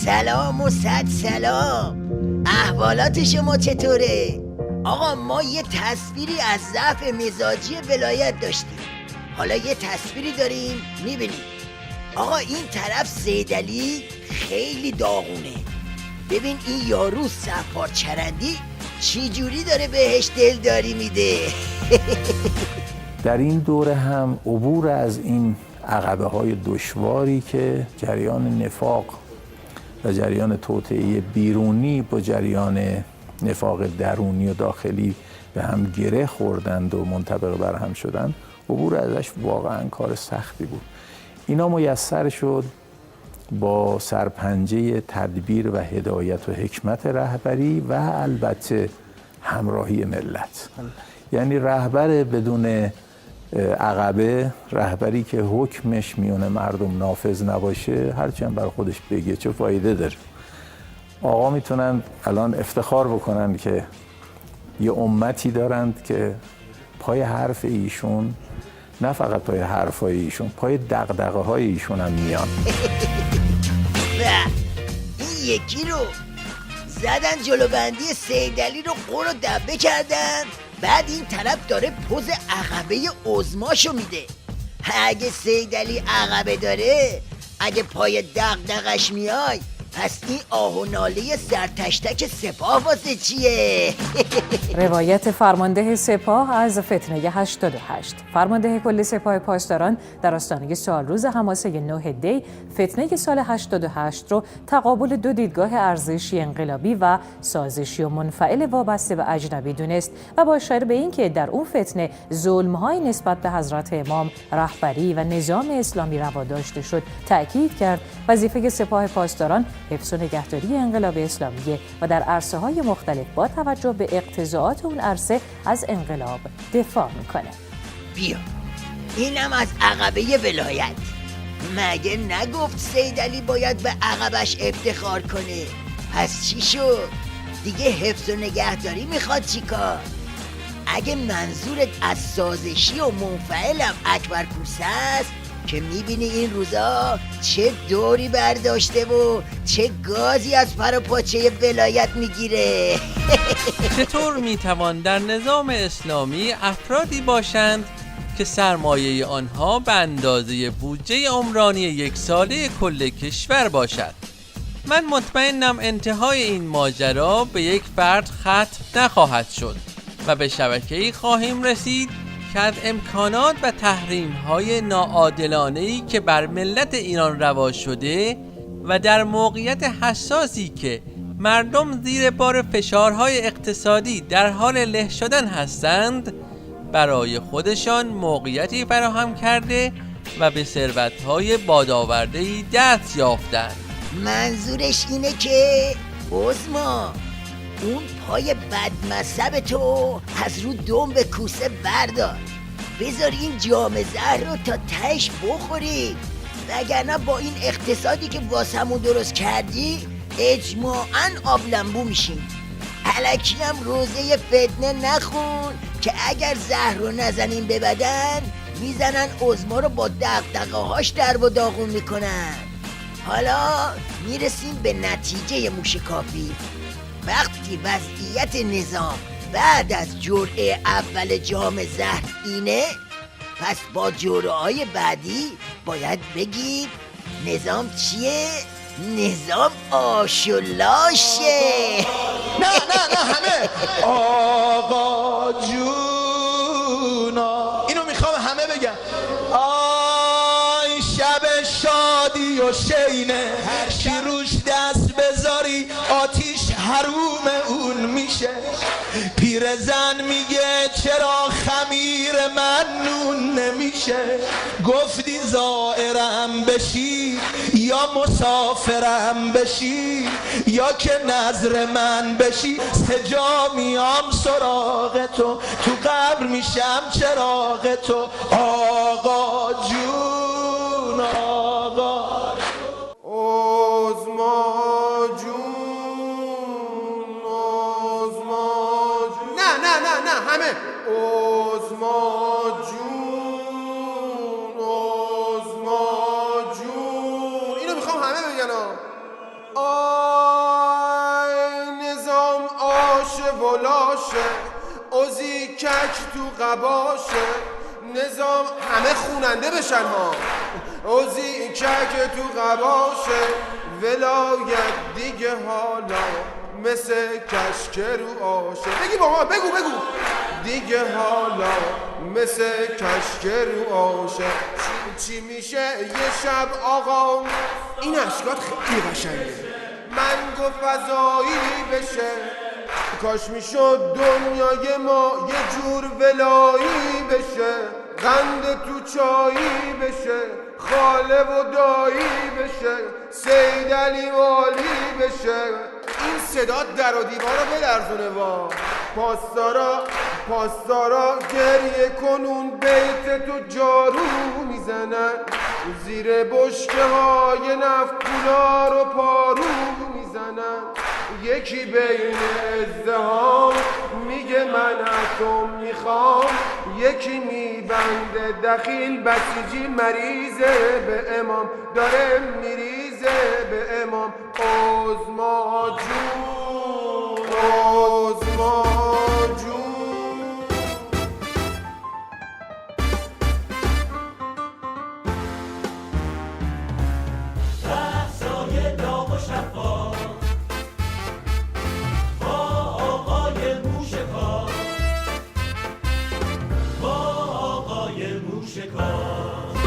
سلام و صد سلام. احوالات شما چطوره؟ آقا ما یه تصویری از ضعف مزاجی ولایت داشتیم، حالا یه تصویری داریم میبینیم. آقا این طرف سیدعلی خیلی داغونه، ببین این یارو سفار چرندی چی جوری داره بهش دلداری میده. در این دوره هم عبور از این عقبه های دشواری که جریان نفاق و جریان توطئه بیرونی با جریان نفاق درونی و داخلی به هم گره خوردند و منطبق بر هم شدند، عبور ازش واقعا کار سختی بود. اینا میسر شد با سرپنجه تدبیر و هدایت و حکمت رهبری و البته همراهی ملت. یعنی رهبر بدون عقبه، رهبری که حکمش میونه مردم نافذ نباشه، هرچند بر خودش بگه چه فایده داره. آقا میتونن الان افتخار بکنن که یه امتی دارند که پای حرف ایشون، نه فقط پای حرفای ایشون، پای دغدغه های ایشون هم میان. این یکی رو زدن جلو بندی سیدعلی رو قر و دبه کردن، بعد این طرف داره پوز عقبه عظماشو میده. اگه سیدعلی عقبه داره، اگه پای دغدغش میای، پس این آه و ناله سرتشتک سپاه واسه چیه؟ روایت فرمانده سپاه از فتنه 88. فرمانده کل سپاه پاسداران در آستانه سالروز حماسه 9 دی فتنه سال 88 رو تقابل دو دیدگاه ارزشی انقلابی و سازشی و منفعل وابسته به اجنبی دونست و با اشاره به اینکه در اون فتنه ظلم‌های نسبت به حضرت امام، رهبری و نظام اسلامی روا داشته شد، تأکید کرد وظیفه سپاه پاسداران حفظ و نگهداری انقلاب اسلامی و در عرصه‌های مختلف با توجه به اقتضاعات اون عرصه از انقلاب دفاع میکنه. بیا اینم از عقبه ولایت. مگه نگفت سیدعلی باید به عقبش افتخار کنه؟ پس چی شد؟ دیگه حفظ و نگهداری میخواد چیکار؟ اگه منظورت از سازشی و منفعلم اکبر کوسه است که میبینی این روزا چه دوری برداشته و چه گازی از پر و پاچه ولایت میگیره. چطور میتوان در نظام اسلامی افرادی باشند که سرمایه آنها به اندازه بودجه عمرانی 1 ساله کل کشور باشد؟ من مطمئنم انتهای این ماجرا به یک فرد ختم نخواهد شد و به شبکه‌ای خواهیم رسید که از امکانات و تحریم‌های ناعادلانه‌ای که بر ملت ایران روا شده و در موقعیت حساسی که مردم زیر بار فشارهای اقتصادی در حال له شدن هستند، برای خودشان موقعیتی فراهم کرده و به ثروت‌های بادآورده‌ای دست یافتند. منظورش اینه که عظما اون پای بدمذهب تو از رو دنب کوسه بردار، بذار این جام زهر رو تا تهش بخوری، وگرنه با این اقتصادی که واسمون درست کردی اجماعاً آب لمبو میشیم. الکی هم روزه فتنه نخون که اگر زهر رو نزنیم به بدن، میزنن عظما رو با دغدغه هاش در و داغون میکنن. حالا میرسیم به نتیجه موشکافی. وقتی وضعیت نظام بعد از جرعه اول جام زهر اینه، پس با جرعه‌های بعدی باید بگید نظام چیه؟ نظام آشولاشه. نه همه آقا جونا، اینو میخوام همه بگم. آی شب شادی و شینه، کی روش دست بذاری آتیش حروم اون میشه. پیرزن میگه چرا خمیر من نون نمیشه. گفتی زائرم بشی یا مسافرم بشی، یا که نظر من بشی، سجا میام سراغ تو قبر میشم چراغ تو. آقا جون آقا عظما جون نه همه عظما جون اینو میخوام همه بگن. عوضی کک تو قباشه نظام همه خوننده بشن ها عوضی کک تو قباشه ولایت دیگه حالا مثل کشک رو آشه بگی با ما بگو دیگه حالا مثل کشک رو آشه چی میشه یه شب آقا این اشکات خیلی قشنگه من گفت فضایی بشه کاش میشد دنیای ما یه جور ولایی بشه قند تو چایی بشه خاله و دایی بشه سید علی والی بشه این صدا در و دیوار رو بلرزونه وا پاسدارا گریه کنون بیت تو جارو میزنن زیر بشکه های نفت پولا رو پارو میزنن یکی بین ازدهام میگه من اتم میخوام یکی میبنده دخیل بسیجی مریضه به امام داره میریزه به امام عظما جون عظما جون رقصای داغ و شفاف با آقای موشکار